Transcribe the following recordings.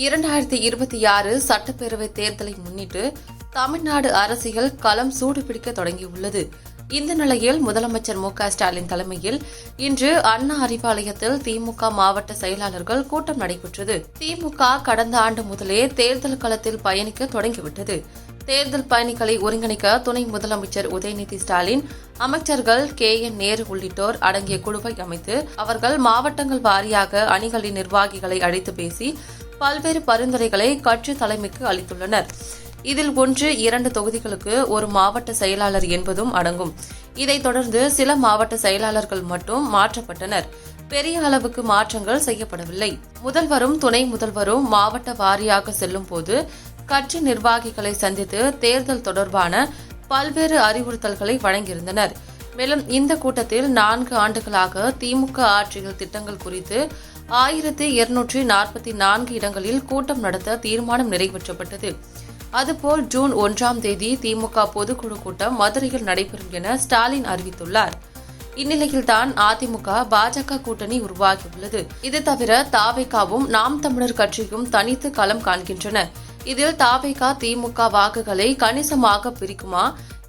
2026 சட்டப்பேரவை தேர்தலை முன்னிட்டு தமிழ்நாடு அரசியல் களம் சூடுபிடிக்க தொடங்கியுள்ளது. இந்த நிலையில் முதலமைச்சர் மு.க.ஸ்டாலின் தலைமையில் இன்று அண்ணா அறிவாலயத்தில் திமுக மாவட்ட செயலாளர்கள் கூட்டம் நடைபெற்றது. திமுக கடந்த ஆண்டு முதலே தேர்தல் களத்தில் பயணிக்க தொடங்கிவிட்டது. தேர்தல் பயணிகளை ஒருங்கிணைக்க துணை முதலமைச்சர் உதயநிதி ஸ்டாலின், அமைச்சர்கள் கே.என். நேரு உள்ளிட்டோர் அடங்கிய குழுவை அமைத்து அவர்கள் மாவட்டங்கள் வாரியாக அணிகளின் நிர்வாகிகளை அழைத்து பேசி பல்வேறு பரிந்துரைகளை கட்சி தலைமைக்கு அளித்துள்ளனர். இதில் 1-2 தொகுதிகளுக்கு ஒரு மாவட்ட செயலாளர் என்பதும் அடங்கும். இதைத் தொடர்ந்து சில மாவட்ட செயலாளர்கள் மட்டும் மாற்றப்பட்டனர். பெரிய அளவுக்கு மாற்றங்கள் செய்யப்படவில்லை. முதல்வரும் துணை முதல்வரும் மாவட்ட வாரியாக செல்லும் போது கட்சி நிர்வாகிகளை சந்தித்து தேர்தல் தொடர்பான பல்வேறு அறிவுறுத்தல்களை வழங்கியிருந்தனர். மேலும் இந்த கூட்டத்தில் 4 ஆண்டுகளாக திமுக ஆட்சியில் திட்டங்கள் குறித்து 1244 இடங்களில் கூட்டம் நடத்த தீர்மானம் நிறைவேற்றப்பட்டது. அதுபோல் ஜூன் 1ஆம் தேதி திமுக பொதுக்குழு கூட்டம் மதுரையில் நடைபெறும் என ஸ்டாலின் அறிவித்துள்ளார். இந்நிலையில்தான் அதிமுக பாஜக கூட்டணி உருவாகியுள்ளது. இது தவிர தவேகாவும் நாம் தமிழர் கட்சியும் தனித்து களம் காண்கின்றன. இதில் தவேகா திமுக வாக்குகளை கணிசமாக பிரிக்குமா,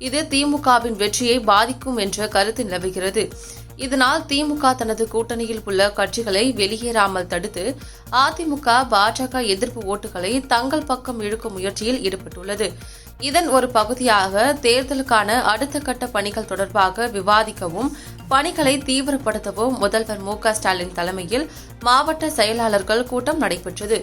இது திமுகவின் வெற்றியை பாதிக்கும் என்ற கருத்து நிலவுகிறது. இதனால் திமுக தனது கூட்டணியில் உள்ள கட்சிகளை வெளியேறாமல் தடுத்து அதிமுக பாஜக எதிர்ப்பு ஓட்டுகளை தங்கள் பக்கம் இழுக்கும் முயற்சியில் ஈடுபட்டுள்ளது. இதன் ஒரு பகுதியாக தேர்தலுக்கான அடுத்த கட்ட பணிகள் தொடர்பாக விவாதிக்கவும் பணிகளை தீவிரப்படுத்தவும் முதல்வர் மு.க.ஸ்டாலின் தலைமையில் மாவட்ட செயலாளர்கள் கூட்டம் நடைபெற்றது.